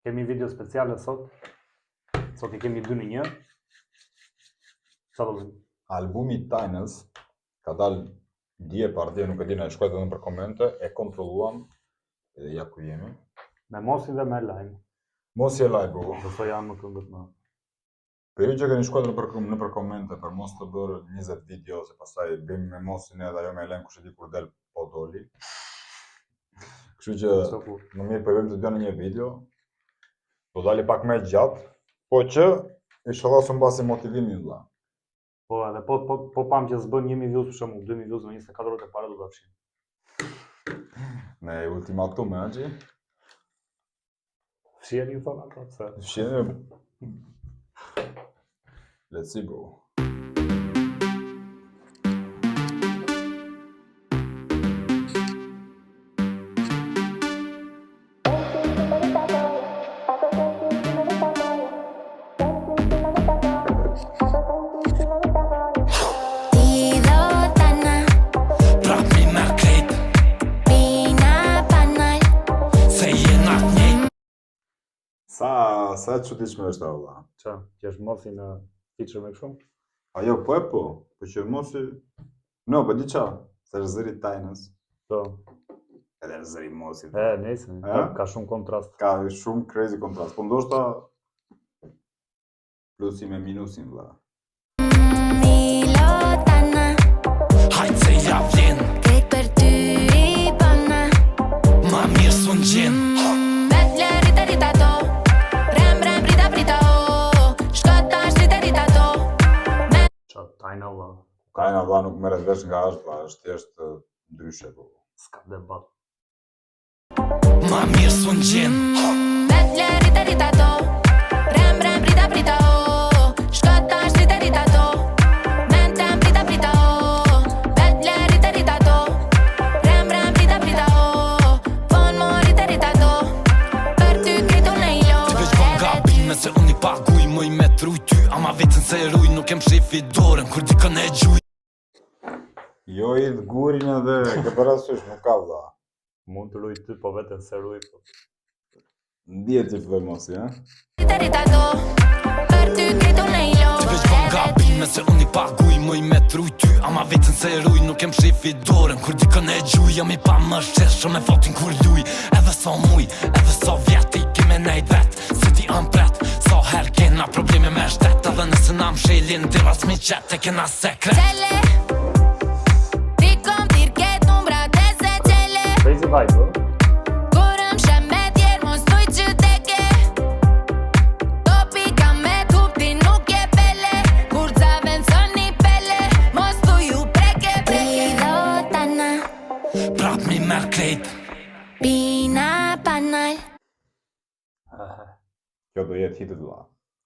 Kemi video speciale sot. Sot I kemi 2 në 1. Çfarë do? Albumi I Tajnës ka dalë dje pardje, nuk e di, na shkruajt edhe për komente, e kontrolluam edhe ja ku jemi. Me Mosin dhe me Lajm. Mosi e lajbu. Do të janë më këngët më. Për ju që keni shkruar në për komente për mos të bërë 20 video, se pastaj bëjmë me Mosin edhe ajo me Elen kush e di kur del po doli. Kështu që më mirë po bëjmë të dy në një video. Do dali pak më gjatë, po që inshallah së mbasi motivimin vëlla. Po edhe po pam që s'bën 1000 views për shembull, 2000 views në 24 orë të para do ta fshim. Me ultimatum me Haxhi. Fshiheni thonë ato se. Fshiheni. Let's see bro. Sa çuditshme është valla. Qa, që është Mosi në feature me kështu? Ajo po po që Mosi. No, po di qa, se është zëri Tajnës. Po. Edhe është zëri Mosi. Nëse, ka shumë kontrast. Ka shumë crazy kontrast, po ndoshta plusi me minusin valla. Hajtë se ja vjen krejt për ty I bëna Ma mirë sun gjen Tajna valla. Tajna valla nuk merret vesh nga është thjesht ndryshe po. S'ka debat. Ma mirë sun gjen Se unë I paguj mëj me truj ty Ama vetën se ruj nuk kem shefi dorën Kur dikën e gjuj Jo I gurin edhe ke parasysh nuk ka vlla. Mund të ruj ty po vetën se ruj po. Ndihet që filloj Mosi, ha? Ti veç bën gabime se unë I paguj mëj me truj ty Ama vetën se ruj nuk kem shefi dorën Kur dikën e gjuj jam I pa më shqeshë me fatin kur luj Edhe so muj, edhe so vjet I kime nejt vet Se ti am pret So her kena probleme me shtet Edhe nëse na më shelin Dira s'mi qet e kena sekret Ti kom tirket umbra tese qele Crazy vibe, Kurëm shem me tjerë mos tuj që teke Topi kam me tupti nuk je pele Kur caven son një pele Mos tuj u preke Pilotana Prap mi merr krejt Pina panal Kjo do jetë hit vlla.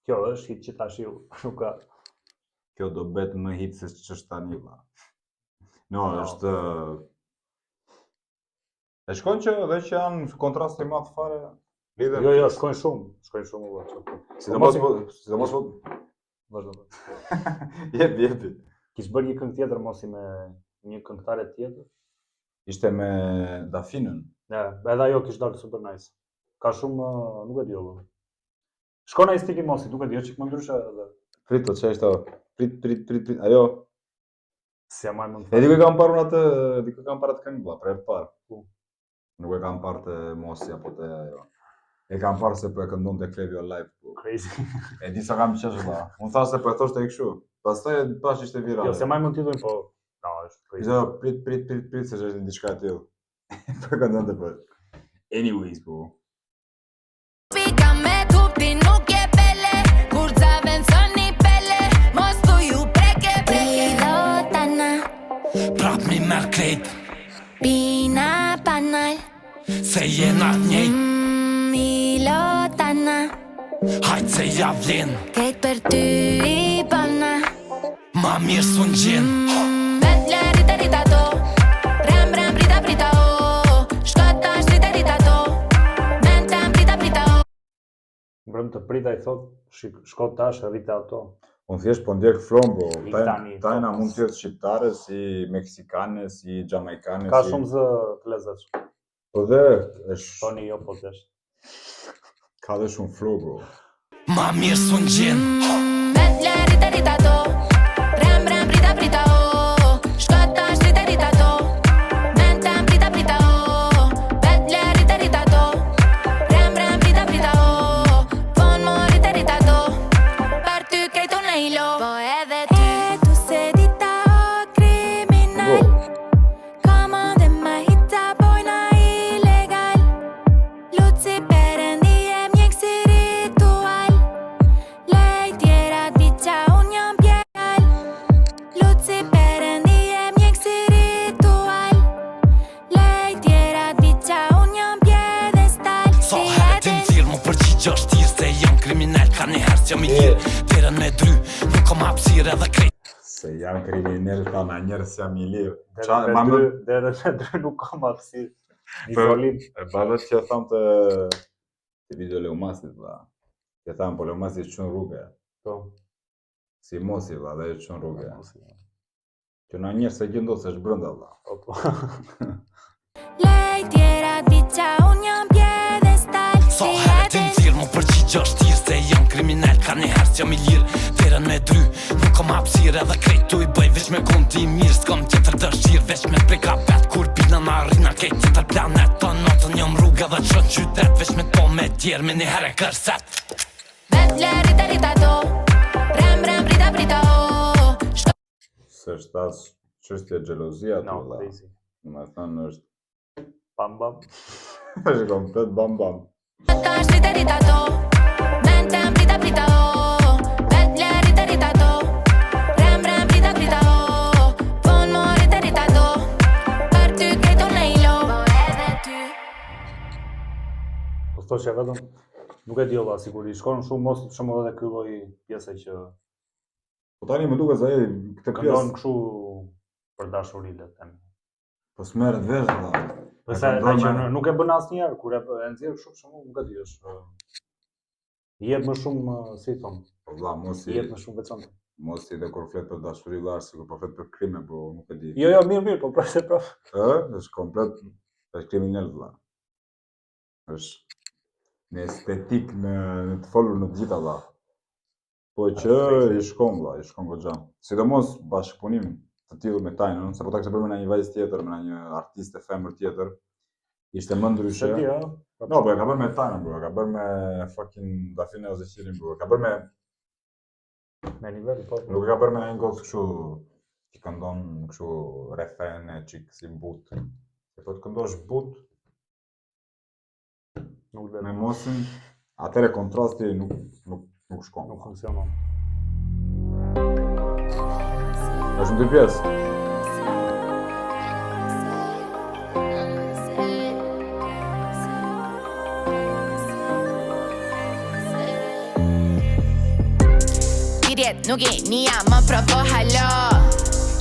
Kjo është hit që tash ju nuk ka. Kjo do bet më hit se ç'është tani vlla. No, është e shkon që edhe që janë kontraste më të fare. Jo, shkojnë shumë valla. Sidomos Vazhdo. Jepi. Kish bërë një këngë tjetër Mosi me një këngëtare tjetër. Ishte me Dafinën. Ja, edhe ajo kish dalë super nice. Ka shumë, nuk e di jo. Shkona I stiki Mosi, nuk e di, çik më ndryshe edhe. Prit të çesh to. Prit. Ajo. Si jam më E di ku kam parë atë, diku kam parë atë këngë valla, për herë të parë. Ku? Nuk e kam parë te Mosi apo te ajo. E kam parë se po e këndonte Klevio live. Crazy. E di sa kam qesh valla. Unë thash se po e thoshte kështu. Pastaj bash ishte viral. Jo, se më mund t'i thonë po. No, është crazy. Jo, prit se është diçka e tillë. Po këndonte po. Anyways, bro. Pika me tupti nuk je pele Kur caven son një pele Mos tuj u preke Pilotana Prap mi merr krejt Pina panal Se jena njejt Pilotana Hajtë se ja vjen Krejt për ty I bëna Ma mirë sun gjen Vetle rita to Rem prita o Shkota rita to Mentem prita o Mbrëm të prita I thot, shko tash rrite ato. Unë thjesht po ndjek flon, bro. Tani, Tajna mund të jetë shqiptare, si meksikane, si jamaikane, Ka si... shumë zë të lezetshme. Po dhe, është... Toni jo po desh. Ka dhe shumë flow, bro. Ma mirë s'unë gjenë Vetle rita rita to Rem rem prita prita o Shkota shtrita rita to Mentem prita prita o Vetle rita rita to Rem rem prita prita o Von mo rita rita to Për ty krejtu në ilo Po edhe ty tu se dita o kriminal Komande ma hita bojna ilegal Luci perendi e mjek si ritual Lej tjerat biqa unë jam pjegal Luci perendi e mjek si ritual Lej tjerat biqa unë jam pjedestal So herë ti më thirë, mu përgjigjo shtirë Se jam kriminal, ka një herë që jam i lirë Terën me dry, nuk kom hapësirë edhe krejt Se jam kriminal, ta na njerës jam i lirë. Derën me dry nuk kam hapësirë. Izolim. E balet që tham të video Leumasit, valla. Që tham, po Leumasi që në rrugë. Po. Si mosi, valla, dhe që në rrugë. Që na njerë se gjendo se është brënda, valla. Po. Lej tjerat biqa unë jam pjedestal So herë ti më thirë, mu përgjigjo shtirë Se jam kriminal, ka një herë që jam i lirë Terën me dry, nuk kom hapësirë edhe krejt tu i bëj Veç me kundi i mirë, s'kom tjetër dëshirë Veç me preka bet, kur pina na rina kejt tjetër planet Të notën jam rrugë edhe qën qytet Veç me to me tjerë, me një herë e kërset Vetle rita rita to Rem rem prita prita o Se është tas çështje xhelozia aty, No, valla. crazy. Në me thënë është Bam bam. është komplet bam bam. Shkota shtrita rita to Mentem prita prita o Vetle rita rita to Rem rem prita prita o Von mo rita rita to Për ty krejtu në ilo Po edhe ty Po thosh që vetëm nuk e di valla sigurisht. Shkon shumë mos për shembull edhe ky lloj pjese që Po tani më duket se ai këtë këndon pjesë kështu për dashuri le të them. po s'merret vesh, valla. Po sa ai që nuk e bën asnjëherë kur e nxjerr kështu për shembull nuk e di është jep më shumë si thon, Po valla, mosi jep më shumë veçantë. mosi dhe kur flet për dashuri valla, sikur po flet për krime, po nuk e di. Jo, mirë, po pra se prap. Është komplet është kriminal, valla. Është në estetik, në të folur në të gjitha, valla. Po që i shkon, valla, i shkon goxha. Sidomos bashkëpunim të tillë me Tajnën, se po ta kishte bërë me një vajzë tjetër, me një artiste femër tjetër, ishte më ndryshe. Se di, No, bro, e ka bërë me Tajnën, bro, e ka bërë me fucking Dafine Ozeqirin, bro, e ka bërë me nivel po. nuk e ka bërë me një gocë kështu, që këndon kështu refrene, qik si but. Se po të këndosh but Nuk me dhe mosin, atëre kontrasti nuk shkon. nuk funksionon. Është në dy pjesë. Pirjet nuk e nia më provo halo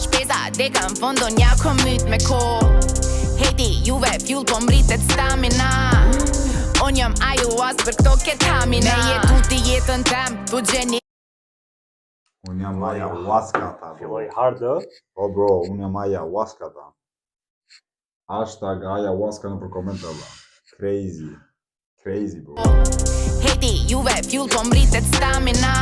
Shpesa deka në fondo nja kom myt me ko Hejti juve fjull po mritet stamina On jam ayahuas për këto ketamina Me jetu ti jetën tem, tu gjeni Unë jam ayahuasca ta, bro. Filloi hard ë? Po bro, unë jam ayahuasca ta. Hashtag ayahuasca në për komente, bro. Crazy. Crazy, bro. Hejti juve fjull po mritet stamina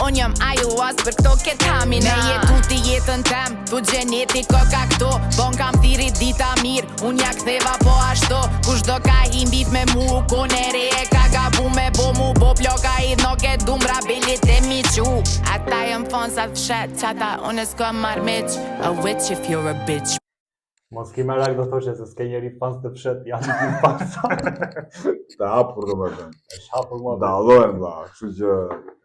On jam ayahuas për këto ketamina Me jetu ti jetën tem, tu gjeneti koka këto Bon kam thiri dita mirë, unë ja ktheva po ashto Kush do ka himbit me mu, konere e ka gabu me bo mu Bo ploka i nuk e dumra bilit e mi qu Ata jem fonsa fshet, qata unë s'ka marmiq A witch if you're a bitch Mos ki merak do thoshe se s'ke njeri fans të fshet, janë një fans. Të hapur do më thënë. Është hapur mua. Dallohen, vlla, kështu që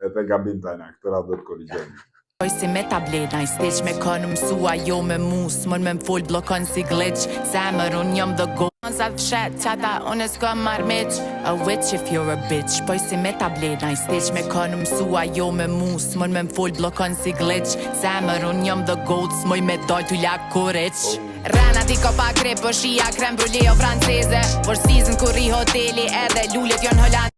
e te gabim tajna, këtë radhë do të korrigjojmë. Oj si me tableta i stage me konë mësua jo me mus Mën me m'full blokon si glitch Zemër unë jom dhe go Sa fshet qata unë s'ka marmiq A witch if you're a bitch Poj si me tableta i stage me konë mësua jo me mus Mën me m'full blokon si glitch Zemër unë jom dhe goats Moj me doj t'u lak kuriq Rana ti ko pa krep për shia krem brûlée o franceze Por season kur i hoteli edhe lullet jon Holland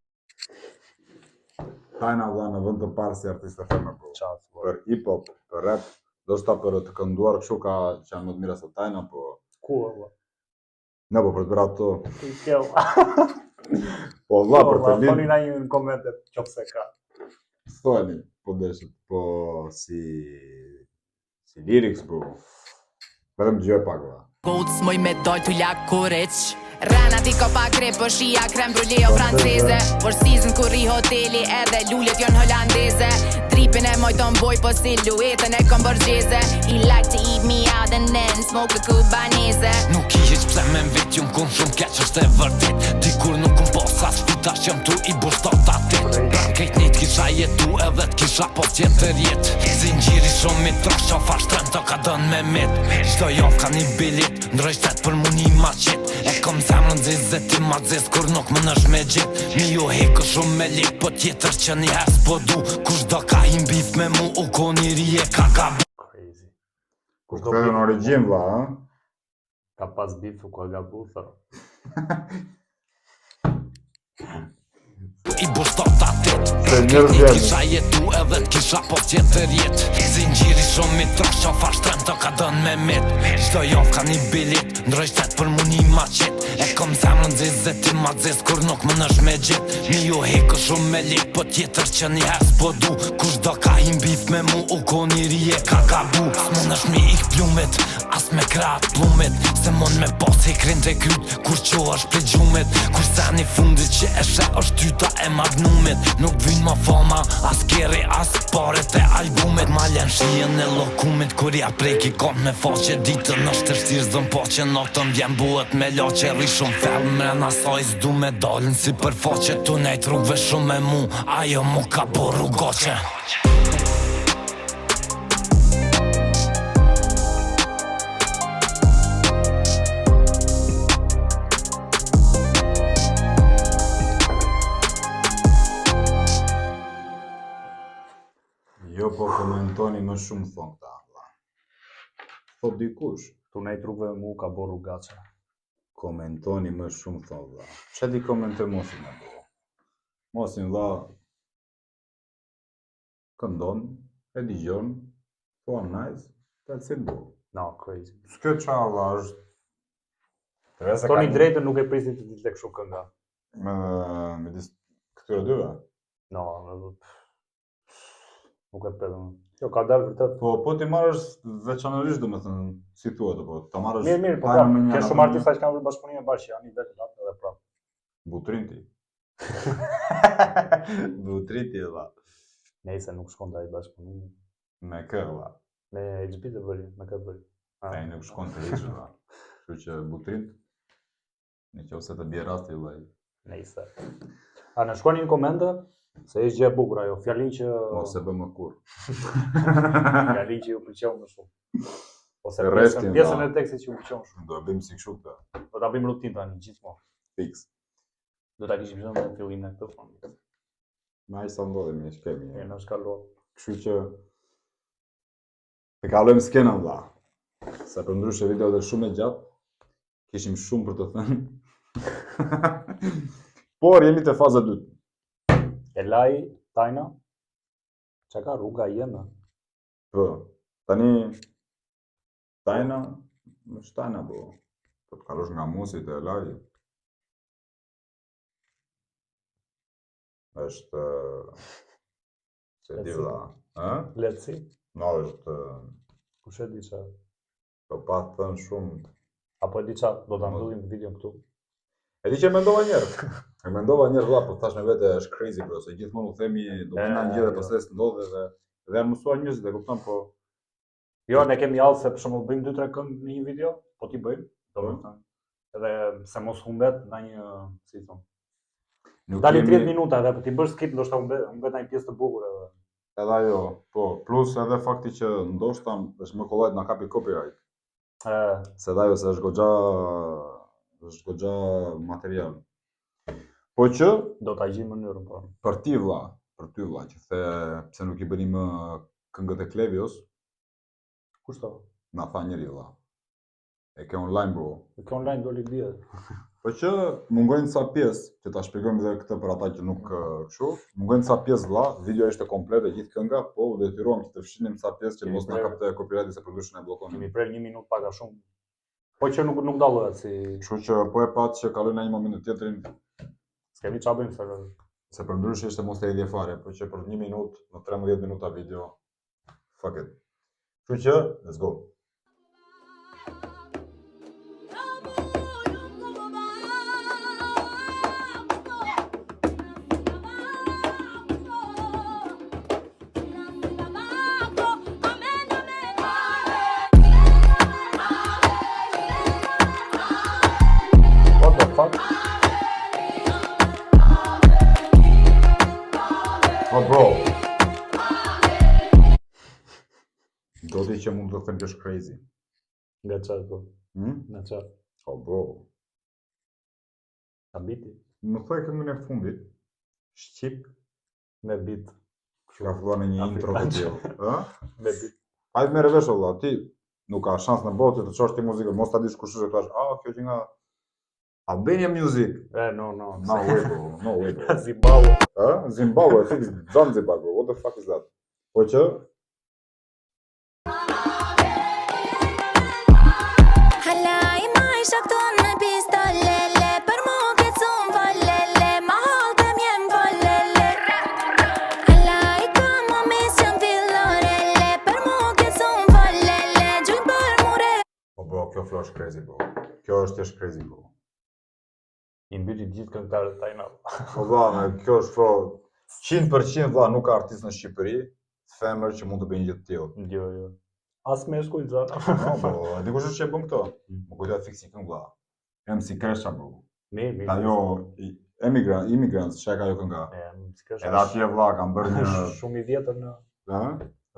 Tajna vlla në vend të parë si artiste femër, bro. Qatë, Për hip-hop, për rap, do shta për të kënduar kështu ka që janë më të mira se Tajna, po... ku valla? Ne, po për të bërë ato... Ku i kjo? Po valla për të Thoni lidh. na një në komente qofse ka. Thoni, po deshet, po si lyrics po. Vetëm dëgjoj pak valla. Goats moj me doj t'u lak kuriq Rana ti ka pa krep për shia krem bruleo franceze Por season kur ri hoteli edhe lullet jon holandeze Dripin e moj ton boj po siluetën e kom borgjeze He like to eat me out and then smoke a kubanese Nuk I hiq pse me m'vet jom kun shumë keq është e vërtet Dikur nuk kum posa shpitash jam tu I bushtot atet Krejt njët kisha jetu edhe t'kisha po tjetër jet Zingjiri shumë I trosh qa fashtren të ka dën me met Qdo jof ka një bilet ndroj shtet për mu një maqet E kom zemrën zizë ti ma zizë kur nuk më nësh me gjit Mi ju hekë shumë me lek po tjetër që një hes po du Kush do ka im bif me mu u ko njëri e ka gabu Crazy. Kur të në origin valla, ha? Ka pas bifu ku ka gabu, thë. I bushtot atet Se njerëz Ti janë. kisha jetu edhe t'kisha po tjetër jet Zingjiri shumë I trosh qa fashtren të ka dën me met Qdo jof ka një bilet ndroj shtet për mu një maqet E kom zemrën zizë ti ma zizë kur nuk më nësh me gjit Mi ju hekë shumë me lek po tjetër që një hes po du Kush do ka im bif me mu u ko njëri e ka gabu S'mu nësh mi ik plumit as me krat plumit Se mon me pos hekrin të kryt kur qo është për gjumit Kur seni fundit që e she është tyta e magnumit Nuk vyn ma fama as keri as paret e albumit Ma len shien e lokumit kur ja preki kom me faqe Ditën është të shtirë zën po që notën vjen buhet me loqe Ri shumë fell mrena saj s'du me dalën si për faqe Tu nejt rrugve shumë me mu ajo mu ka bo rrugoqe Jo po komentoni më shumë thon këta valla. Thot dikush, Tu nej trupve mu ka bo rrugace. komentoni më shumë thon valla. Çe di komentoj mosin me bo. Mosin valla këndon, e digjon, thua nice, that's it bo. No, crazy. S'kjo qa valla është. Toni drejtën nuk e prisit të ditë kështu kënga. Me këtyre dyve. No, nuk e pedëm. Jo, ka dalë vërtet. Po ti marrësh veçanërisht domethënë, si thuhet apo, ta marrësh. Mirë, po tajnë prap, me një ke anë shumë apo artista që kanë vërë bashkëpunime bashkë, janë I vetë latë edhe prap. Butrin ti. Butrinti valla. Nejse, nuk shkon të ai bashkëpunime. Me kë valla. Me HB të bëri, me këtë bëri. Ai nuk shkon të hiç valla. Kështu që Butrin në qoftë të bie rasti vllai. Nejse. A në shkoni në komente, se është gjë e bukur ajo, fjalin që... Mos e bë më kur. Fjalin që ju pëlqeu më shumë. Ose Restin, pjesën da. e tekstit që ju pëlqeu më shumë. Do e bëjmë si kështu këtë. Do ta bëjmë rutinë tani gjithmonë. Fix. Do ta kishim thënë në fillim në këtë fond. Me ai sa ndodhemi, ne shkemi. E na shkalon. Kështu që të kalojmë skenën vlla. Sa për ndryshe videot është shumë e gjatë, kishim shumë për të thënë. Por jemi te faza 2. Elai, Tajna, që ka rruga jeme? Po, tani Tajna, më Tajna po. Po të kalosh nga Musi te Elai. Është se di vlla, ë? Let's see. No, është Kush e di që? po pa të thënë shumë. Apo e di që do ta mbyllim videon këtu. E di që mendova njerë. E mendova njerë vlla, po thash me vete është crazy bro, se gjithmonë u themi do bëna një gjë dhe pastaj s'ndodhe dhe janë mësuar njerëzit, e kupton, po Jo, ne kemi allë se për shembull bëjmë 2-3 këngë në një video, po ti bëjmë, domethënë. Edhe se mos humbet ndonjë, si thon. nuk Dali 30 jemi minuta edhe po ti bësh skip ndoshta humbet ndonjë pjesë të bukur edhe. edhe ajo, po, plus edhe fakti që ndoshta është më kollajt na kapi copyright. Se edhe ajo se është goxha material. Po që Do ta gjejmë mënyrën po. për ty vlla, që the pse nuk I bëni më këngët e Klevios, Kush to? na tha njëri vlla. E ke online bro. Kjo online doli bie. Po që mungojnë ca pjesë, që ta shpjegojmë edhe këtë për ata që nuk kështu, mungojnë ca pjesë vlla, videoja ishte komplete gjithë kënga, po u detyruam që të fshinim ca pjesë që Kemi mos na prerë. kapte copyright se production e bllokon. Kemi prerë 1 minutë pak a shumë. Po që nuk dallohet si Kështu që po e pat që kalojnë në një moment në tjetrin, Kemi qa bëjmë se Se për ndryshe ishte mos të edhje fare, po që për 1 minutë, në 13 minuta video, fuck it. Kështu që, let's go. What the fuck? Oh bro. Do t'i që mund të them që është crazy. Nga qatë po. Nga qatë. Oh bro. Ta biti. Më thoj këngën e fundit, Shqip, Me bit. ka filluar në një intro video. Me bit. Hajde merre vesh valla, ti nuk ka shans në botë të çosh ti muzikën, mos ta dish kush është, thash, kjo që nga Albania Music. No. No way bro, no way bro. Zimbabwe. Zimbabwe, I think it's Zanzibar bro, what the fuck is that? Po që, Hala I maj shakton me pistolele Për mu këtë sun falele Ma haltem jem falele Hala I ka më mis që m'fillorele Për mu këtë sun falele Gjujnë për mure po bro, kjo flow është crazy bro. Kjo është thjesht crazy bro. I mbyti gjithë këngëtarët tajna. Po valla, kjo është flow 100% valla, nuk ka artist në Shqipëri, femër që mund të bëjnë gjë të tillë. Jo. As me shkuj zana. No bro, dikush është që e bën këto. Më kujtohet fiksi këngë valla. MC Kresha bro. Mi. Ajo immigrants, çka ka ajo kënga. Edhe atje vlla kanë bërë një, Shumë I vjetër në... ha?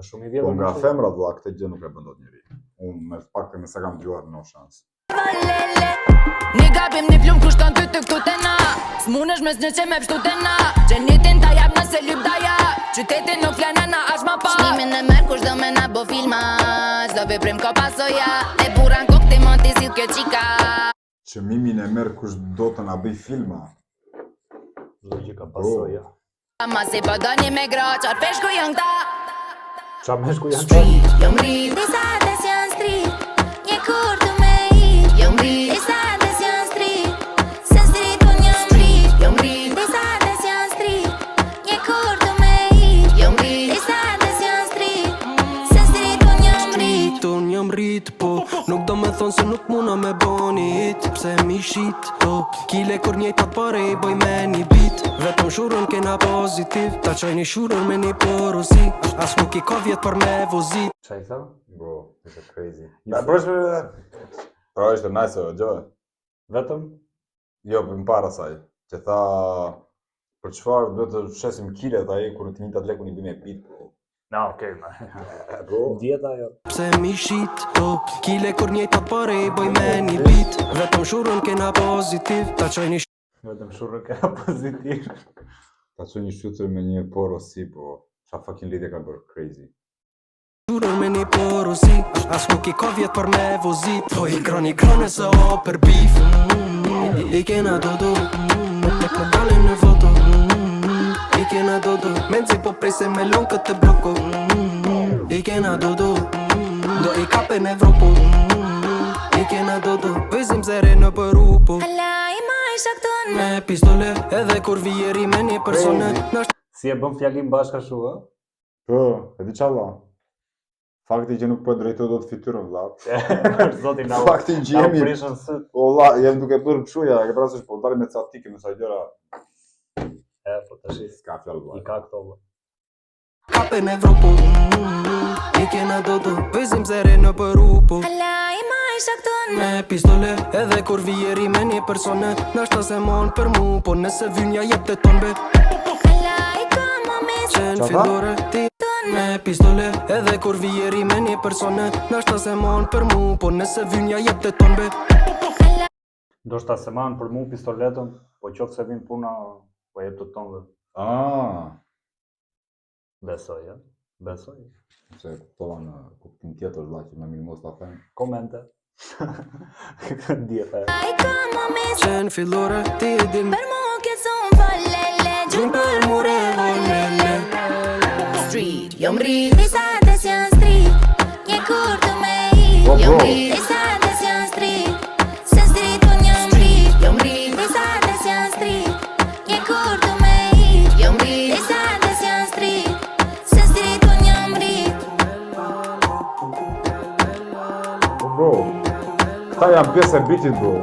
Shumë I Po vjetër nga femrat vlla këtë gjë nuk e bën dot njëri. Unë me faktin me sa kam dëgjuar no shans. falele Një gabim një plum kushton ty të këtu të na S'munesh mes një që me pështu të na Gjenitin ta jap nëse lyp da ja Qytetin nuk flenë na ash ma pa Shnimin e merë kush do me na bo filma Qdo veprim ko pasoja E buran kok ti monti zil kjo qika Çmimin e merr kush do të na bëj filma. Çdo gjë ka pasoja. Ma si po do një me gro Qar peshku jën këta Qa me shku janë të? Street, jom rrit Disa des janë street Një kur të me hit Jom rrit Disa des janë street Se street unë jom rrit Jom rrit Disa des janë street Një kur të me hit Jom rrit Disa des janë street Se street unë jom rrit Unë jam rrit, po nuk do me thonë se nuk muna me boni hit Pse mi shit, po kile kur njejtat pare I boj me një bit Vetëm shurën kena pozitiv Ta qoj një shurën me një porosi As nuk I ka vjet për me vozit Qa I tha? Bro, ishte crazy. Pra ishte nice o gjë. Vetëm? Jo, për para saj. Që tha për çfarë duhet të fshesim kilet ai kur të njëjtat lekun I bëjmë me bit. Na, okej, Bro, Dieta jo. Pse mi shit, po kile kur njejtat pare I boj me një bit Vetëm shurën kena pozitiv Ta qoj një Vetëm shurë ka pozitiv. ta çoj një shutër me një porosi, po çfarë fucking lidhje ka bërë crazy. shurën me një porosi As nuk I ka vjet për me vozit Po I kroni krone se o për bif I kena dodo Tek me dalin në foto I kena dodo Menzi po prej se me lon këtë bloko I kena dodo Do I kape në Evropo I kena dodo Vëzim zere në përupo Hala I maj shakton Me pistole Edhe kur vijeri me një persone Si e bën fjalim bashka shu, ë? Po, e di çalla. Fakti që nuk po drejtoj dot fytyrën vlla. Zoti na Fakti që jemi prishën syt. o vlla, jam duke bërë këshuja, e ke parasysh po dalim me ca tike me sa gjëra. Po tash Ska fjalë I vlla. ka këto. valla. Kape në Evropo I kena dodo Vëzim zere në përupo Hala I maj shakton Me pistole Edhe kur vijeri me një persone Nashta se mon për mu Po nëse vynja jep të tonbe Hala I ka më mis Qenë fillore ti Me pistole Edhe kur vijeri me një persone Nashta se mon për mu Po nëse vynja jep të tonbe Ndoshta se marrën për mu pistoletën, po qoftë se vin puna, po jep të tonë. Besoj, ja. Besoj. Se kuptova në kuptim tjetër vlla që më mirë mos ta them. Komente. Dieta. I ka më mis Qenë fillore ti e dim Për mu këtë sun falele Gjujnë për mure volele Street, jom rrit Disa des janë street Një kur të me hit Jom rrit Disa des janë street Se street unë jom rrit Jom rrit Disa des janë street Një Ata janë pjesë e bitit, bro.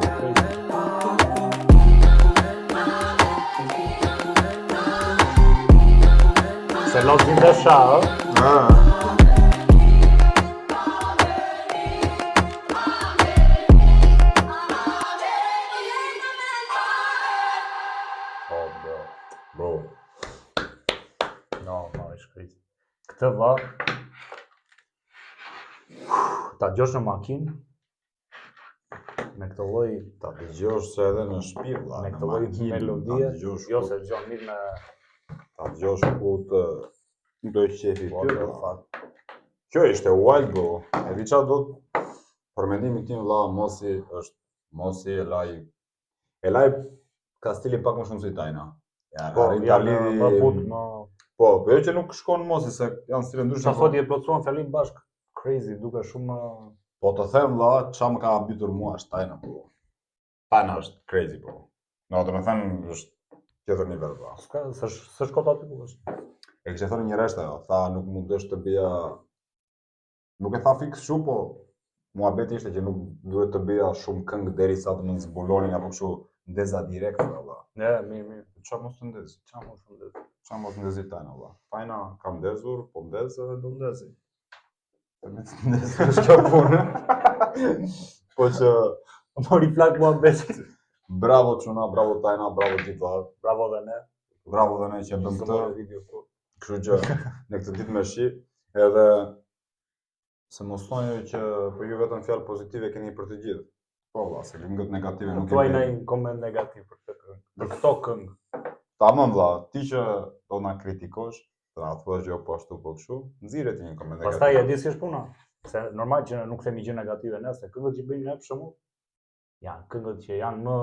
Se lotin dhe sha, Bro. No, është kriz. Këtë vlla ta djosh në makinë me këtë lloj Ta dëgjosh se edhe në shtëpi, vlla, me në këtë lloj makinë, melodie, ta dëgjosh jo ku- se dëgjon mirë me ta dëgjosh ku të do qefi po ty. të vlla. fat. Kjo ishte wild, bro. E di çfarë do të për mendimin tim, vlla, Mosi e laj ka stilin pak më shumë si Tajna. Ja, Po, arrin ta janë lidhi- më but, më Po, jo që nuk shkon Mosi se janë stile ndryshe. sa thot je plotësuan fjalim bashk. Crazy, duke shumë Po të them, vlla, ç'a më ka habitur mua është Tajna, bro. Tajna është crazy, bro. No, do të thënë është tjetër nivel, vlla. s'e shkot aty ku është. E kishte thënë një resht ajo, tha nuk mundesh të bija, nuk e tha fiks shu, po muhabeti ishte që nuk duhet të bija shumë këngë derisa të më zbulonin apo kështu ndeza direkt, valla. Mirë. Çfarë mos të ndez? Çfarë mos të ndez? Çfarë mos të ndezi Tajna, valla? Tajna ka ndezur, po ndez edhe do ndezi. Se me të ndezur është kjo punë. Po që Mori plak muhabetit. bravo çuna, bravo Tajna, bravo gjithë valla. Bravo dhe ne. Bravo dhe ne që bëm këtë. Video këtu. Kështu që në këtë ditë me shi, edhe se mos thonjë që po ju vetëm fjalë pozitive keni për të gjithë. Po valla, se këngët negative nuk Thuaj keni. një koment negativ për këtë këngë. Për këto këngë. Tamam vlla, ti që do na kritikosh, të na thuash jo po ashtu po kështu, nxirret një koment negativ. Pastaj e di si është puna. Se normal që nuk themi gjë negative ne, se këngët që bëjmë ne për shembull janë këngët që janë më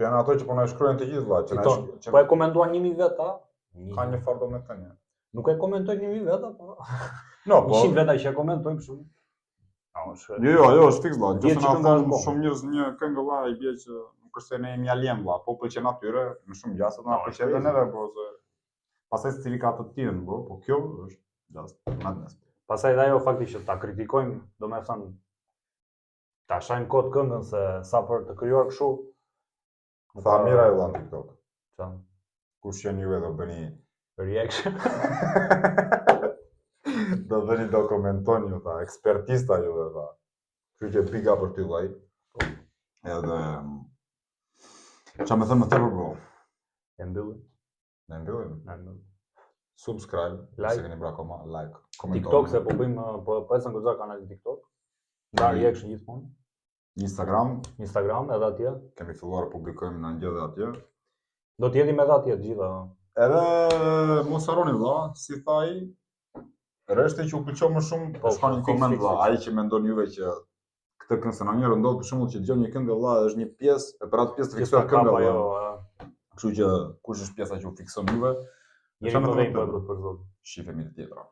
Janë ato që po na shkruajnë të gjithë vlla, që na Citon. Po e komentuan 1000 vet, a? ka një farë domethënie. Nuk e komentojnë 1000 vet, apo? No, po. 100 veta që e komentojnë për shembull. Jo, është fiks vlla. Dihet Nëse që na kënga është thon bon. shumë njerëz një këngë vlla, i bie që nuk është se ne jemi alien vlla, po pëlqen atyre, në shumë gjasa na No, pëlqen është edhe neve, po se pastaj secili ka të tjerën, bro, po kjo është just madness. Pastaj edhe ajo fakti që ta kritikojmë, domethënë ta shajmë kot këngën se sa për të krijuar kështu. Tha mira e vlla në TikTok. Çan Kush janë juve do bëni reaction. do bëni do komentoni ju tha, ekspertista juve tha. Kështu që piga për ty vllai. Edhe ç'a më thënë më tepër bro. E mbyllim. Ne mbyllim. Na mbyllim. Subscribe, Like. se keni bra koma, like, komentoni. TikTok se po bëjmë po e nguzar kanalin TikTok. Da reaction gjithmonë. Instagram edhe atje. Kemi filluar publikojmë në ndjellë atje. Do të jetim edhe atje të gjitha. Edhe mos harroni vlla, si tha ai, rreshti që u pëlqeu më shumë, Po, shkruani një fix, koment fix, vlla, fix. ai që mendon juve që këtë këngë se na njëherë ndodh për shembull që dëgjon një këngë vlla, është një pjesë, e për atë pjesë të fiksohet kënga ajo. vlla. Kështu që kush është pjesa që u fikson juve, Jeni më vjen për zotin. shifemi të tjetra.